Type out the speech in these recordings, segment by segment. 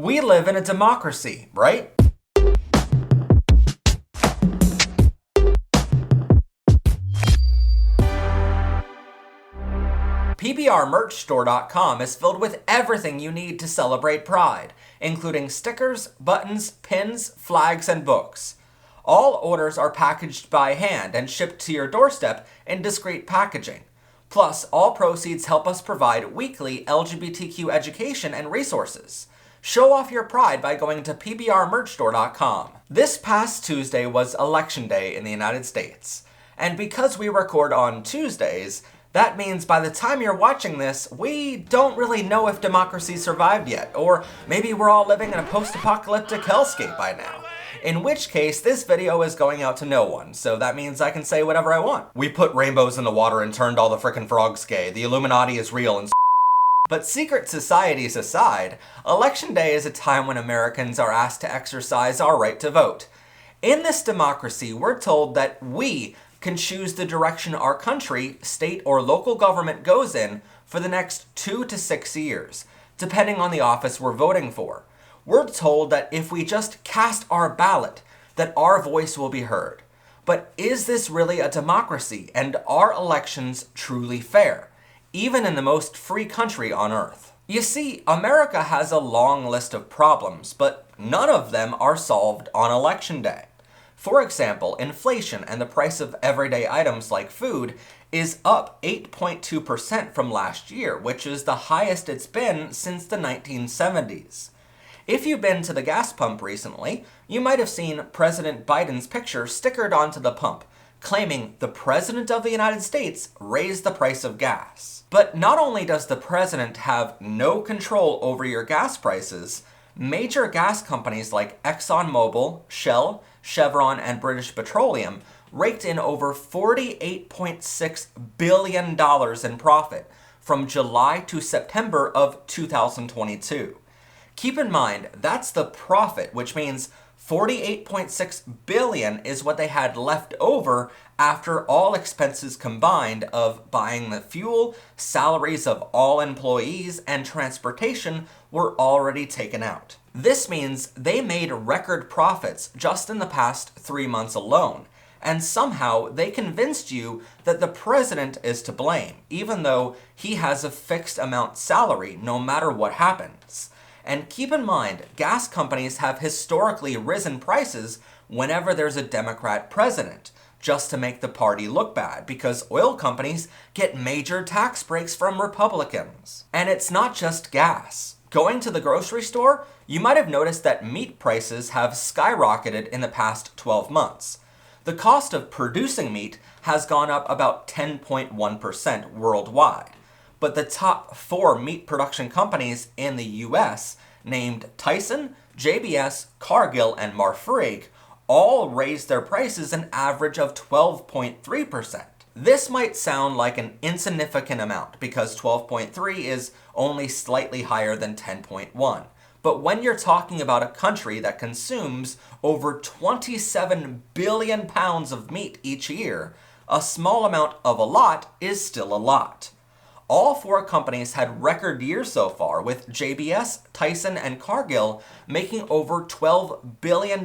We live in a democracy, right? PBRmerchstore.com is filled with everything you need to celebrate Pride, including stickers, buttons, pins, flags, and books. All orders are packaged by hand and shipped to your doorstep in discreet packaging. Plus, all proceeds help us provide weekly LGBTQ education and resources. Show off your pride by going to PBRmerchstore.com. This past Tuesday was Election Day in the United States, and because we record on Tuesdays, that means by the time you're watching this, we don't really know if democracy survived yet, or maybe we're all living in a post-apocalyptic hellscape by now. In which case, this video is going out to no one, so that means I can say whatever I want. We put rainbows in the water and turned all the frickin' frogs gay. The Illuminati is real and But secret societies aside, Election Day is a time when Americans are asked to exercise our right to vote. In this democracy, we're told that we can choose the direction our country, state, or local government goes in for the next 2 to 6 years, depending on the office we're voting for. We're told that if we just cast our ballot, that our voice will be heard. But is this really a democracy, and are elections truly fair, even in the most free country on earth? You see, America has a long list of problems, but none of them are solved on Election Day. For example, inflation and the price of everyday items like food is up 8.2% from last year, which is the highest it's been since the 1970s. If you've been to the gas pump recently, you might have seen President Biden's picture stickered onto the pump, claiming the President of the United States raised the price of gas. But not only does the President have no control over your gas prices, major gas companies like ExxonMobil, Shell, Chevron, and British Petroleum raked in over $48.6 billion in profit from July to September of 2022. Keep in mind, that's the profit, which means $48.6 billion is what they had left over after all expenses combined of buying the fuel, salaries of all employees, and transportation were already taken out. This means they made record profits just in the past 3 months alone, and somehow they convinced you that the president is to blame, even though he has a fixed amount salary no matter what happens. And keep in mind, gas companies have historically risen prices whenever there's a Democrat president, just to make the party look bad, because oil companies get major tax breaks from Republicans. And it's not just gas. Going to the grocery store, you might have noticed that meat prices have skyrocketed in the past 12 months. The cost of producing meat has gone up about 10.1% worldwide. But the top 4 meat production companies in the US, named Tyson, JBS, Cargill, and Marfrig, all raised their prices an average of 12.3%. This might sound like an insignificant amount because 12.3 is only slightly higher than 10.1. But when you're talking about a country that consumes over 27 billion pounds of meat each year, a small amount of a lot is still a lot. All 4 companies had record years so far, with JBS, Tyson, and Cargill making over $12 billion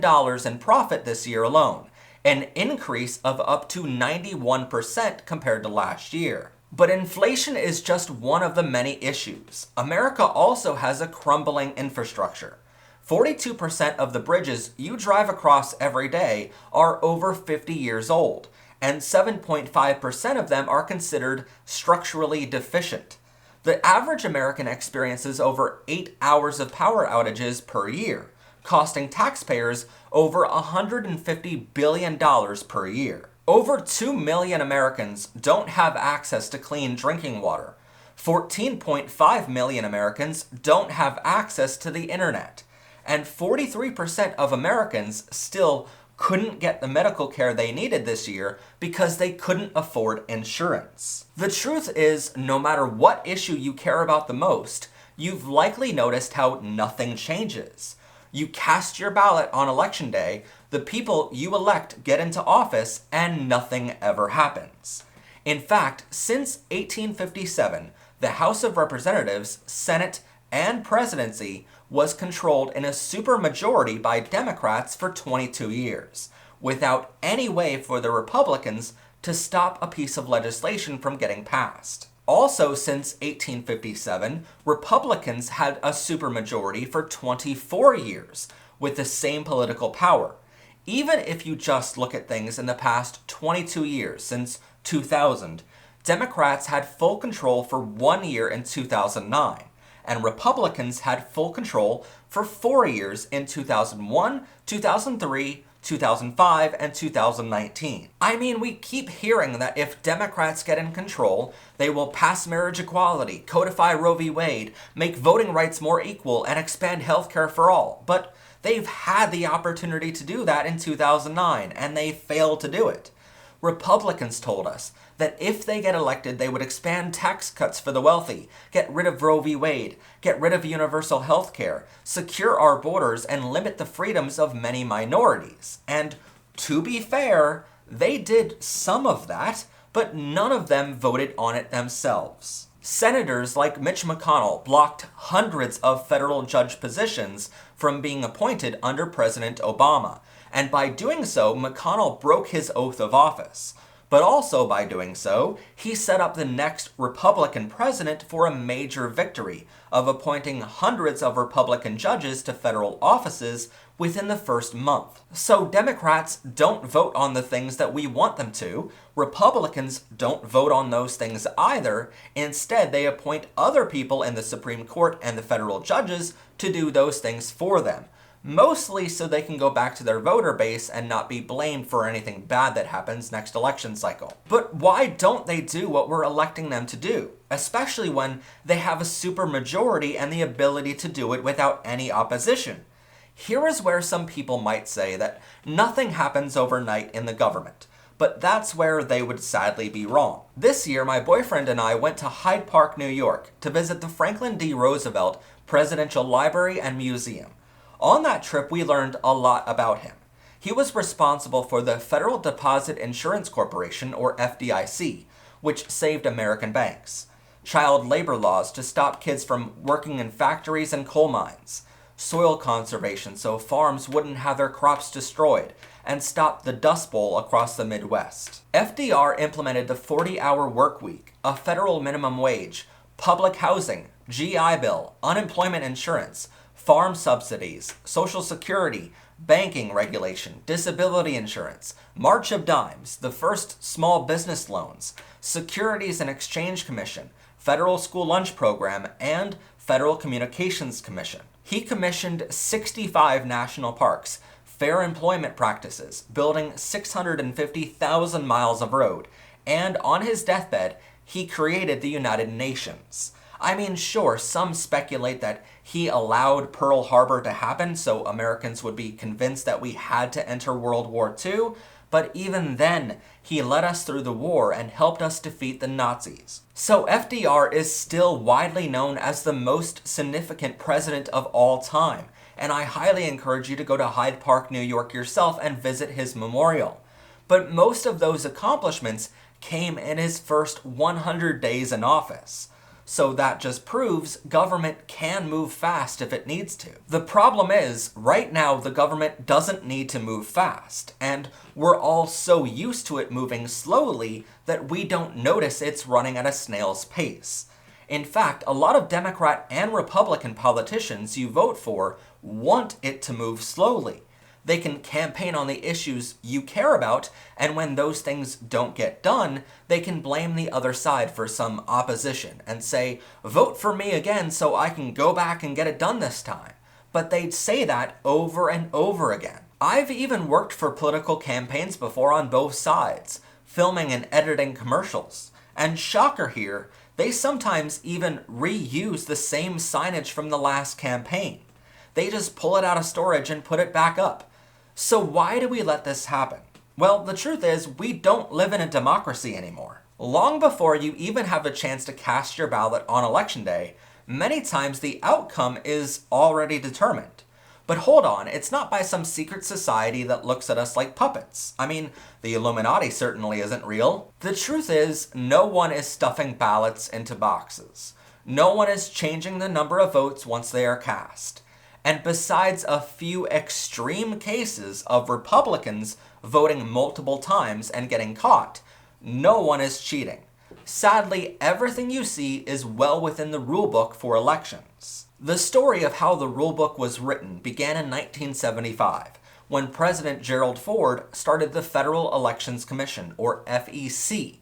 in profit this year alone, an increase of up to 91% compared to last year. But inflation is just one of the many issues. America also has a crumbling infrastructure. 42% of the bridges you drive across every day are over 50 years old, and 7.5% of them are considered structurally deficient. The average American experiences over 8 hours of power outages per year, costing taxpayers over $150 billion per year. Over 2 million Americans don't have access to clean drinking water. 14.5 million Americans don't have access to the internet. And 43% of Americans still couldn't get the medical care they needed this year because they couldn't afford insurance. The truth is, no matter what issue you care about the most, you've likely noticed how nothing changes. You cast your ballot on Election Day, the people you elect get into office, and nothing ever happens. In fact, since 1857, the House of Representatives, Senate, and presidency was controlled in a supermajority by Democrats for 22 years, without any way for the Republicans to stop a piece of legislation from getting passed. Also, since 1857, Republicans had a supermajority for 24 years, with the same political power. Even if you just look at things in the past 22 years, since 2000, Democrats had full control for 1 year in 2009, and Republicans had full control for 4 years in 2001, 2003, 2005, and 2019. I mean, we keep hearing that if Democrats get in control, they will pass marriage equality, codify Roe v. Wade, make voting rights more equal, and expand healthcare for all. But they've had the opportunity to do that in 2009, and they failed to do it. Republicans told us that if they get elected, they would expand tax cuts for the wealthy, get rid of Roe v. Wade, get rid of universal health care, secure our borders, and limit the freedoms of many minorities. And to be fair, they did some of that, but none of them voted on it themselves. Senators like Mitch McConnell blocked hundreds of federal judge positions from being appointed under President Obama, and by doing so, McConnell broke his oath of office. But also by doing so, he set up the next Republican president for a major victory of appointing hundreds of Republican judges to federal offices within the first month. So Democrats don't vote on the things that we want them to. Republicans don't vote on those things either. Instead, they appoint other people in the Supreme Court and the federal judges to do those things for them. Mostly so they can go back to their voter base and not be blamed for anything bad that happens next election cycle. But why don't they do what we're electing them to do? Especially when they have a supermajority and the ability to do it without any opposition. Here is where some people might say that nothing happens overnight in the government, but that's where they would sadly be wrong. This year, my boyfriend and I went to Hyde Park, New York, to visit the Franklin D. Roosevelt Presidential Library and Museum. On that trip, we learned a lot about him. He was responsible for the Federal Deposit Insurance Corporation, or FDIC, which saved American banks, child labor laws to stop kids from working in factories and coal mines, soil conservation so farms wouldn't have their crops destroyed, and stopped the Dust Bowl across the Midwest. FDR implemented the 40-hour work week, a federal minimum wage, public housing, GI Bill, unemployment insurance, farm subsidies, Social Security, banking regulation, disability insurance, March of Dimes, the first small business loans, Securities and Exchange Commission, Federal School Lunch Program, and Federal Communications Commission. He commissioned 65 national parks, fair employment practices, building 650,000 miles of road, and on his deathbed, he created the United Nations. I mean, sure, some speculate that he allowed Pearl Harbor to happen so Americans would be convinced that we had to enter World War II, but even then, he led us through the war and helped us defeat the Nazis. So FDR is still widely known as the most significant president of all time, and I highly encourage you to go to Hyde Park, New York yourself and visit his memorial. But most of those accomplishments came in his first 100 days in office. So that just proves government can move fast if it needs to. The problem is, right now the government doesn't need to move fast, and we're all so used to it moving slowly that we don't notice it's running at a snail's pace. In fact, a lot of Democrat and Republican politicians you vote for want it to move slowly. They can campaign on the issues you care about, and when those things don't get done, they can blame the other side for some opposition and say, vote for me again so I can go back and get it done this time. But they'd say that over and over again. I've even worked for political campaigns before on both sides, filming and editing commercials. And shocker here, they sometimes even reuse the same signage from the last campaign. They just pull it out of storage and put it back up. So why do we let this happen? Well, the truth is, we don't live in a democracy anymore. Long before you even have a chance to cast your ballot on Election Day, many times the outcome is already determined. But hold on, it's not by some secret society that looks at us like puppets. I mean, the Illuminati certainly isn't real. The truth is, no one is stuffing ballots into boxes. No one is changing the number of votes once they are cast. And besides a few extreme cases of Republicans voting multiple times and getting caught, no one is cheating. Sadly, everything you see is well within the rulebook for elections. The story of how the rulebook was written began in 1975, when President Gerald Ford started the Federal Elections Commission, or FEC,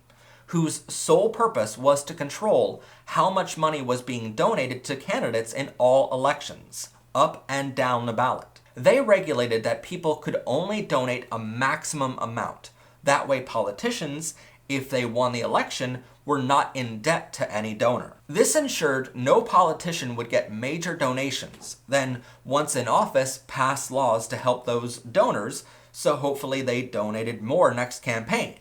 whose sole purpose was to control how much money was being donated to candidates in all elections, up and down the ballot. They regulated that people could only donate a maximum amount. That way politicians, if they won the election, were not in debt to any donor. This ensured no politician would get major donations, then once in office pass laws to help those donors, so hopefully they donated more next campaign.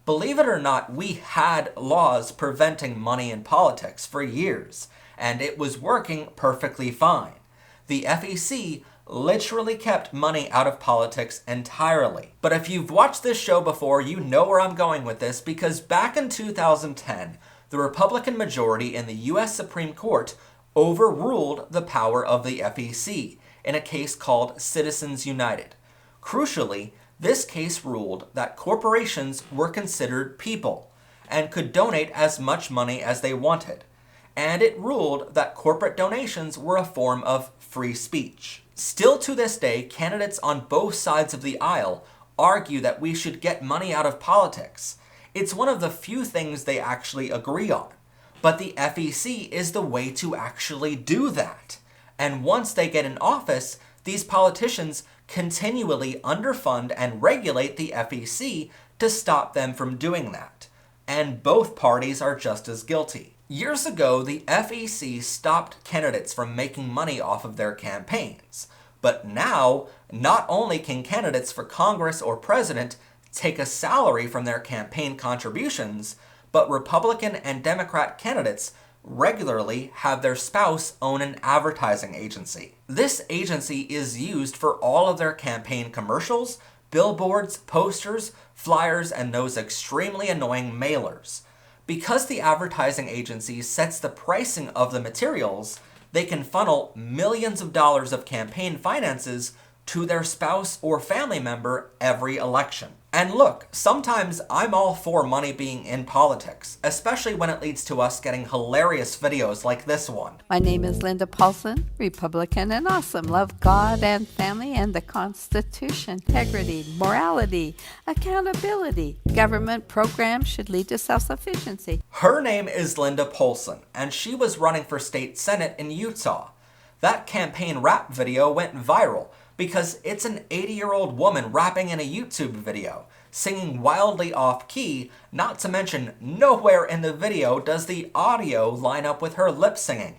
Believe it or not, we had laws preventing money in politics for years, and it was working perfectly fine. The FEC literally kept money out of politics entirely. But if you've watched this show before, you know where I'm going with this, because back in 2010, the Republican majority in the U.S. Supreme Court overruled the power of the FEC in a case called Citizens United. Crucially, this case ruled that corporations were considered people and could donate as much money as they wanted. And it ruled that corporate donations were a form of free speech. Still to this day, candidates on both sides of the aisle argue that we should get money out of politics. It's one of the few things they actually agree on. But the FEC is the way to actually do that. And once they get in office, these politicians continually underfund and regulate the FEC to stop them from doing that. And both parties are just as guilty. Years ago, the FEC stopped candidates from making money off of their campaigns. But now, not only can candidates for Congress or president take a salary from their campaign contributions, but Republican and Democrat candidates regularly have their spouse own an advertising agency. This agency is used for all of their campaign commercials, billboards, posters, flyers, and those extremely annoying mailers. Because the advertising agency sets the pricing of the materials, they can funnel millions of dollars of campaign finances to their spouse or family member every election. And look, sometimes I'm all for money being in politics, especially when it leads to us getting hilarious videos like this one. My name is Linda Paulson, Republican and awesome. Love God and family and the Constitution. Integrity, morality, accountability. Government programs should lead to self-sufficiency. Her name is Linda Paulson, and she was running for state senate in Utah. That campaign rap video went viral because it's an 80-year-old woman rapping in a YouTube video, singing wildly off-key, not to mention nowhere in the video does the audio line up with her lip singing.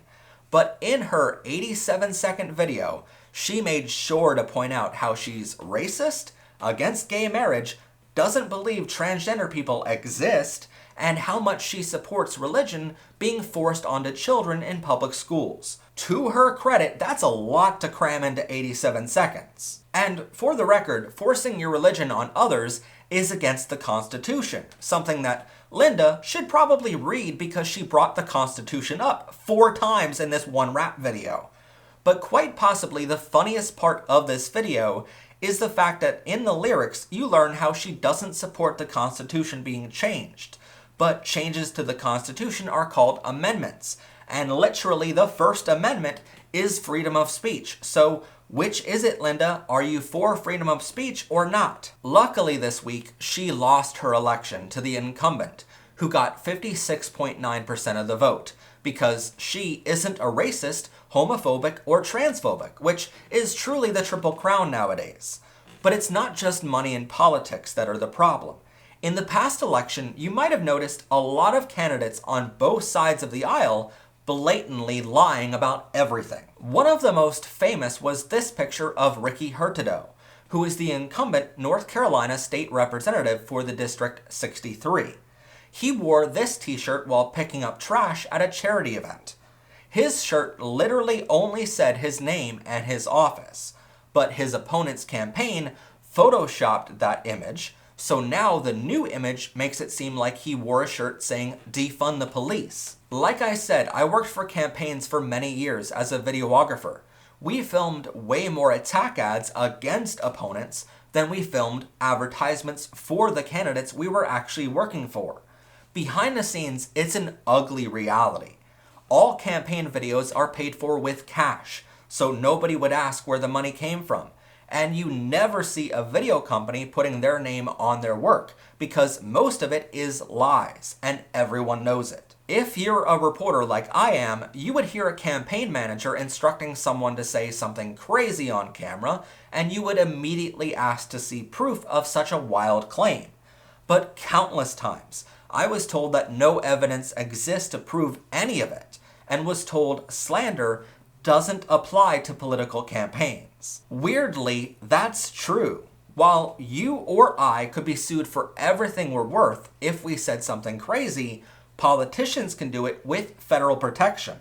But in her 87-second video, she made sure to point out how she's racist, against gay marriage, doesn't believe transgender people exist, and how much she supports religion being forced onto children in public schools. To her credit, that's a lot to cram into 87 seconds. And for the record, forcing your religion on others is against the Constitution, something that Linda should probably read because she brought the Constitution up 4 times in this one rap video. But quite possibly the funniest part of this video is the fact that in the lyrics you learn how she doesn't support the Constitution being changed. But changes to the Constitution are called amendments, and literally the First Amendment is freedom of speech. So which is it, Linda? Are you for freedom of speech or not? Luckily this week, she lost her election to the incumbent, who got 56.9% of the vote, because she isn't a racist, homophobic, or transphobic, which is truly the Triple Crown nowadays. But it's not just money in politics that are the problem. In the past election, you might have noticed a lot of candidates on both sides of the aisle blatantly lying about everything. One of the most famous was this picture of Ricky Hurtado, who is the incumbent North Carolina state representative for the District 63. He wore this t-shirt while picking up trash at a charity event. His shirt literally only said his name and his office, but his opponent's campaign photoshopped that image, so now the new image makes it seem like he wore a shirt saying, "Defund the police." Like I said, I worked for campaigns for many years as a videographer. We filmed way more attack ads against opponents than we filmed advertisements for the candidates we were actually working for. Behind the scenes, it's an ugly reality. All campaign videos are paid for with cash, so nobody would ask where the money came from. And you never see a video company putting their name on their work, because most of it is lies, and everyone knows it. If you're a reporter like I am, you would hear a campaign manager instructing someone to say something crazy on camera, and you would immediately ask to see proof of such a wild claim. But countless times, I was told that no evidence exists to prove any of it, and was told slander doesn't apply to political campaigns. Weirdly, that's true. While you or I could be sued for everything we're worth if we said something crazy, politicians can do it with federal protection.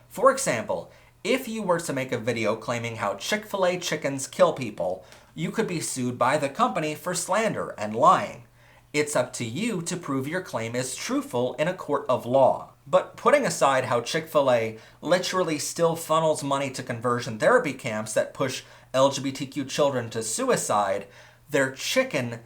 For example, if you were to make a video claiming how Chick-fil-A chickens kill people, you could be sued by the company for slander and lying. It's up to you to prove your claim is truthful in a court of law. But putting aside how Chick-fil-A literally still funnels money to conversion therapy camps that push LGBTQ children to suicide, their chicken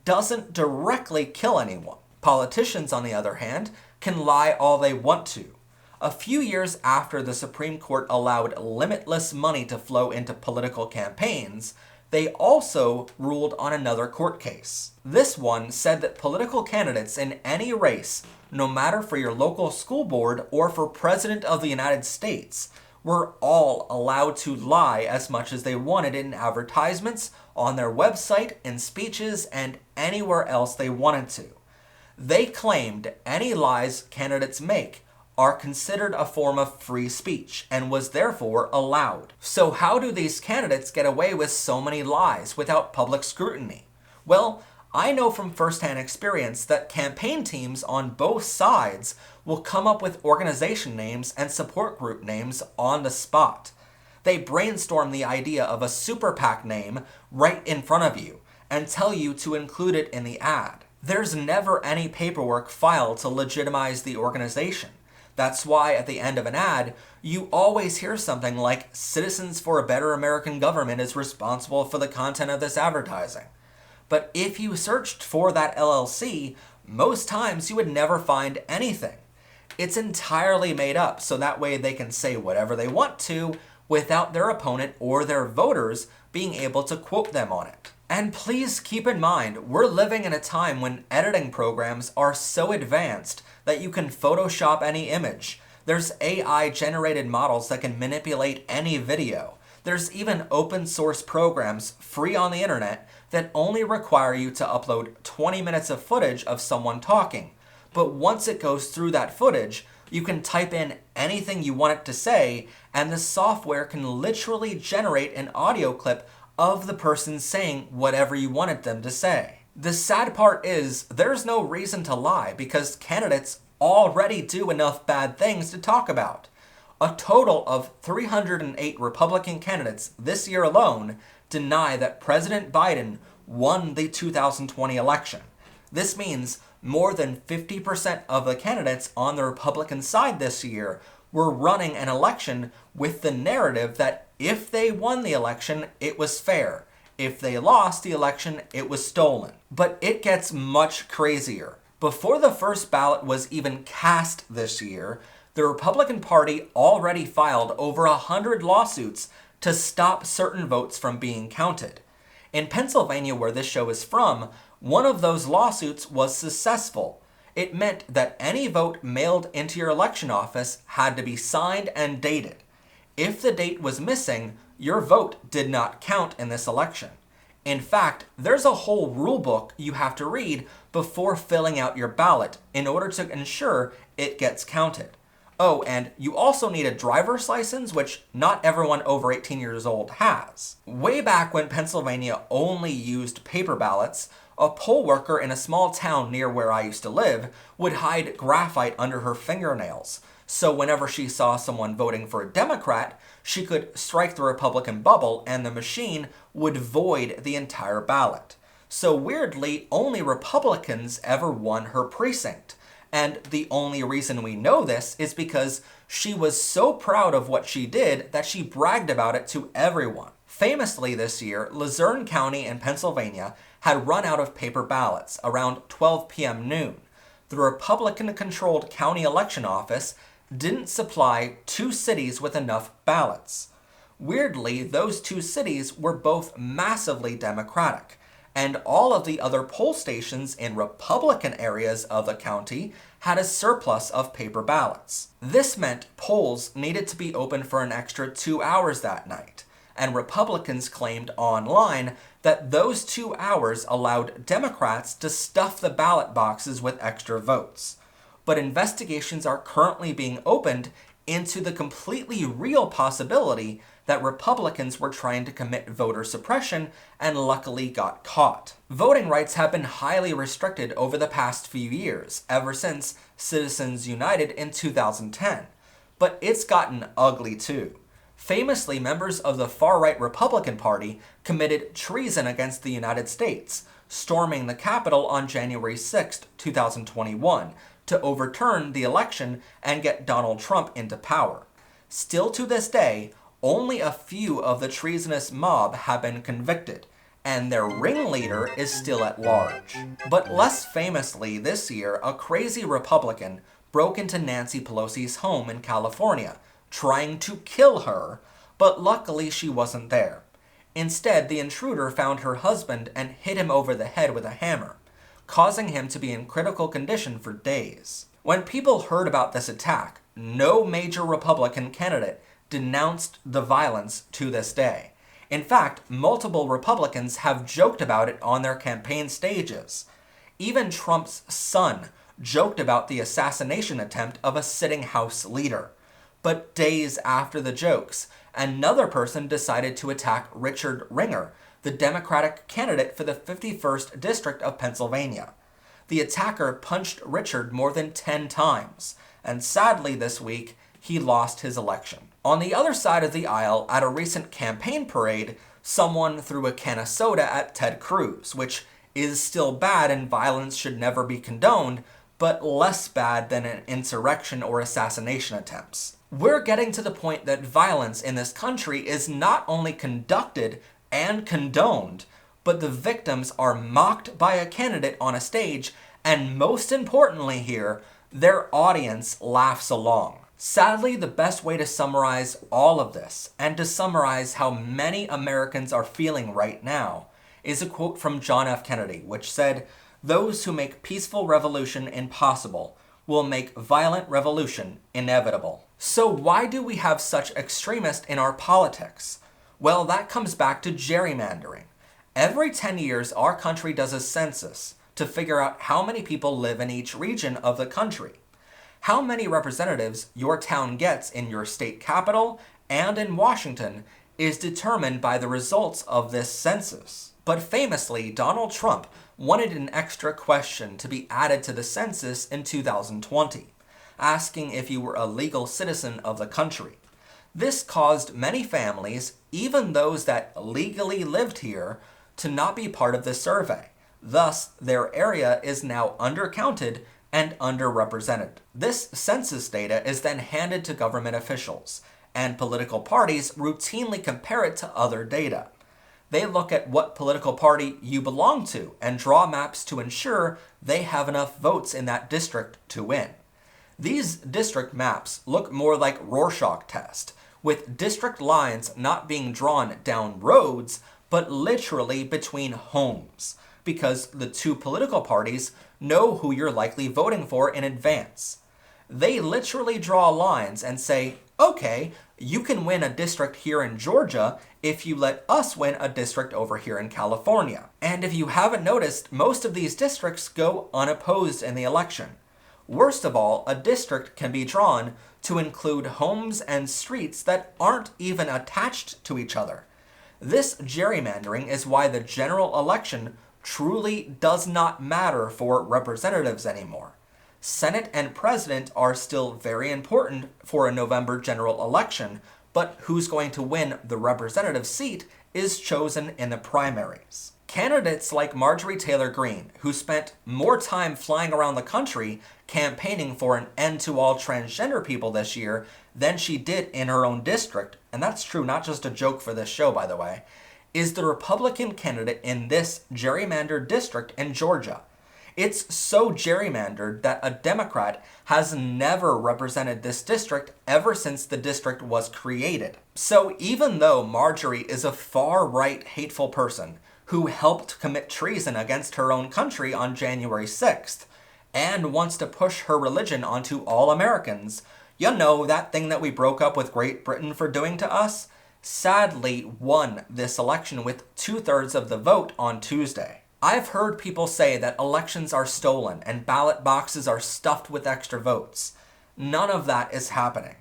doesn't directly kill anyone. Politicians, on the other hand, can lie all they want to. A few years after the Supreme Court allowed limitless money to flow into political campaigns, they also ruled on another court case. This one said that political candidates in any race, no matter for your local school board or for President of the United States, were all allowed to lie as much as they wanted in advertisements, on their website, in speeches, and anywhere else they wanted to. They claimed any lies candidates make are considered a form of free speech and was therefore allowed. So how do these candidates get away with so many lies without public scrutiny? Well, I know from firsthand experience that campaign teams on both sides will come up with organization names and support group names on the spot. They brainstorm the idea of a super PAC name right in front of you and tell you to include it in the ad. There's never any paperwork filed to legitimize the organization. That's why at the end of an ad, you always hear something like, "Citizens for a Better American Government is responsible for the content of this advertising." But if you searched for that LLC, most times you would never find anything. It's entirely made up, so that way they can say whatever they want to without their opponent or their voters being able to quote them on it. And please keep in mind, we're living in a time when editing programs are so advanced that you can Photoshop any image. There's AI-generated models that can manipulate any video. There's even open source programs free on the internet that only require you to upload 20 minutes of footage of someone talking. But once it goes through that footage, you can type in anything you want it to say, and the software can literally generate an audio clip of the person saying whatever you wanted them to say. The sad part is, there's no reason to lie because candidates already do enough bad things to talk about. A total of 308 Republican candidates this year alone deny that President Biden won the 2020 election. This means more than 50% of the candidates on the Republican side this year were running an election with the narrative that if they won the election, it was fair. If they lost the election, it was stolen. But it gets much crazier. Before the first ballot was even cast this year, the Republican Party already filed over 100 lawsuits to stop certain votes from being counted. In Pennsylvania, where this show is from, one of those lawsuits was successful. It meant that any vote mailed into your election office had to be signed and dated. If the date was missing, your vote did not count in this election. In fact, there's a whole rule book you have to read before filling out your ballot in order to ensure it gets counted. Oh, and you also need a driver's license, which not everyone over 18 years old has. Way back when Pennsylvania only used paper ballots, a poll worker in a small town near where I used to live would hide graphite under her fingernails. So whenever she saw someone voting for a Democrat, she could strike the Republican bubble and the machine would void the entire ballot. So weirdly, only Republicans ever won her precinct. And the only reason we know this is because She was so proud of what she did that she bragged about it to everyone. Famously this year, Luzerne County in Pennsylvania had run out of paper ballots around 12 p.m. noon. The Republican-controlled county election office didn't supply 2 cities with enough ballots. Weirdly, those 2 cities were both massively Democratic, and all of the other poll stations in Republican areas of the county had a surplus of paper ballots. This meant polls needed to be open for an extra 2 hours that night, and Republicans claimed online that those 2 hours allowed Democrats to stuff the ballot boxes with extra votes. But investigations are currently being opened into the completely real possibility that Republicans were trying to commit voter suppression and luckily got caught. Voting rights have been highly restricted over the past few years, ever since Citizens United in 2010. But it's gotten ugly too. Famously, members of the far-right Republican Party committed treason against the United States, storming the Capitol on January 6, 2021, to overturn the election and get Donald Trump into power. Still to this day, only a few of the treasonous mob have been convicted, and their ringleader is still at large. But less famously this year, a crazy Republican broke into Nancy Pelosi's home in California, trying to kill her, but luckily she wasn't there. Instead, the intruder found her husband and hit him over the head with a hammer, causing him to be in critical condition for days. When people heard about this attack, no major Republican candidate denounced the violence to this day. In fact, multiple Republicans have joked about it on their campaign stages. Even Trump's son joked about the assassination attempt of a sitting House leader. But days after the jokes, another person decided to attack Richard Ringer, the Democratic candidate for the 51st District of Pennsylvania. The attacker punched Richard more than 10 times, and sadly this week, he lost his election. On the other side of the aisle, at a recent campaign parade, someone threw a can of soda at Ted Cruz, which is still bad and violence should never be condoned, but less bad than an insurrection or assassination attempts. We're getting to the point that violence in this country is not only conducted and condoned, but the victims are mocked by a candidate on a stage, and most importantly here, their audience laughs along. Sadly, the best way to summarize all of this, and to summarize how many Americans are feeling right now, is a quote from John F. Kennedy, which said, "Those who make peaceful revolution impossible will make violent revolution inevitable." So why do we have such extremists in our politics? Well, that comes back to gerrymandering. Every 10 years, our country does a census to figure out how many people live in each region of the country. How many representatives your town gets in your state capital and in Washington is determined by the results of this census. But famously, Donald Trump wanted an extra question to be added to the census in 2020, asking if you were a legal citizen of the country. This caused many families, even those that legally lived here, to not be part of the survey. Thus, their area is now undercounted and underrepresented. This census data is then handed to government officials, and political parties routinely compare it to other data. They look at what political party you belong to and draw maps to ensure they have enough votes in that district to win. These district maps look more like Rorschach test, with district lines not being drawn down roads, but literally between homes, because the two political parties know who you're likely voting for in advance. They literally draw lines and say, okay, you can win a district here in Georgia if you let us win a district over here in California. And if you haven't noticed, most of these districts go unopposed in the election. Worst of all, a district can be drawn to include homes and streets that aren't even attached to each other. This gerrymandering is why the general election truly does not matter for representatives anymore. Senate and president are still very important for a November general election, but who's going to win the representative seat is chosen in the primaries. Candidates like Marjorie Taylor Greene, who spent more time flying around the country campaigning for an end to all transgender people this year than she did in her own district, and that's true, not just a joke for this show, by the way, is the Republican candidate in this gerrymandered district in Georgia. It's so gerrymandered that a Democrat has never represented this district ever since the district was created. So even though Marjorie is a far-right hateful person who helped commit treason against her own country on January 6th, and wants to push her religion onto all Americans, you know, that thing that we broke up with Great Britain for doing to us, sadly won this election with 2/3 of the vote on Tuesday. I've heard people say that elections are stolen and ballot boxes are stuffed with extra votes. None of that is happening.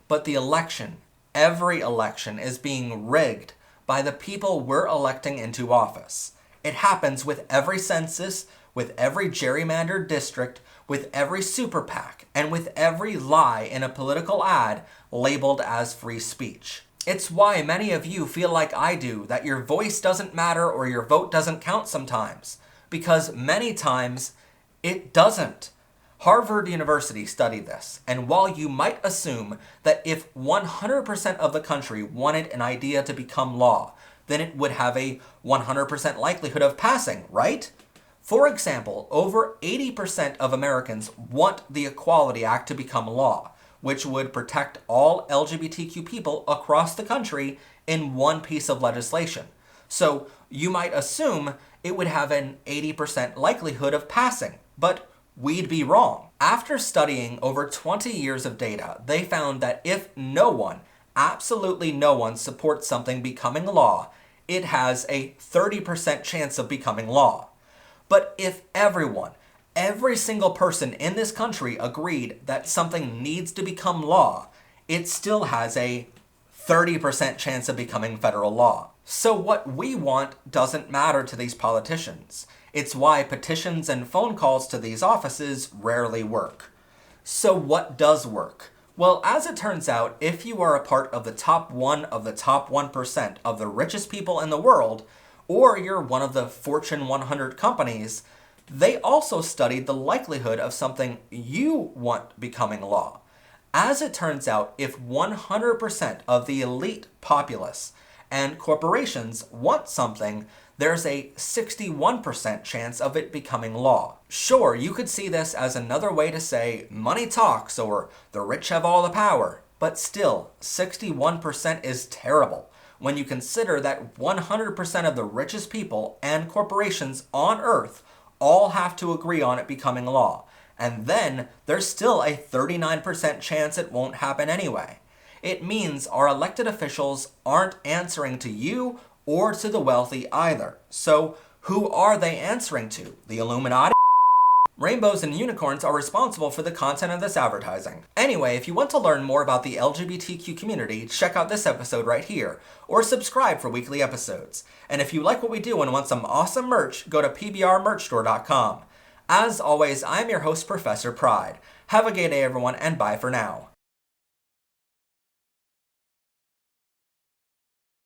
But the election, every election, is being rigged by the people we're electing into office. It happens with every census, with every gerrymandered district, with every super PAC, and with every lie in a political ad labeled as free speech. It's why many of you feel like I do, that your voice doesn't matter or your vote doesn't count sometimes. Because many times, it doesn't. Harvard University studied this, and while you might assume that if 100% of the country wanted an idea to become law, then it would have a 100% likelihood of passing, right? For example, over 80% of Americans want the Equality Act to become law, which would protect all LGBTQ people across the country in one piece of legislation. So you might assume it would have an 80% likelihood of passing, but we'd be wrong. After studying over 20 years of data, they found that if no one, absolutely no one, supports something becoming law, it has a 30% chance of becoming law. But if everyone, every single person in this country agreed that something needs to become law, it still has a 30% chance of becoming federal law. So what we want doesn't matter to these politicians. It's why petitions and phone calls to these offices rarely work. So what does work? Well, as it turns out, if you are a part of the top 1 of the top 1% of the richest people in the world, or you're one of the Fortune 100 companies, they also studied the likelihood of something you want becoming law. As it turns out, if 100% of the elite populace and corporations want something, there's a 61% chance of it becoming law. Sure, you could see this as another way to say money talks or the rich have all the power, but still, 61% is terrible when you consider that 100% of the richest people and corporations on Earth all have to agree on it becoming law. And then there's still a 39% chance it won't happen anyway. It means our elected officials aren't answering to you or to the wealthy either. So who are they answering to? The Illuminati? Rainbows and unicorns are responsible for the content of this advertising. Anyway, if you want to learn more about the LGBTQ community, check out this episode right here, or subscribe for weekly episodes. And if you like what we do and want some awesome merch, go to pbrmerchstore.com. As always, I'm your host, Professor Pride. Have a gay day, everyone, and bye for now.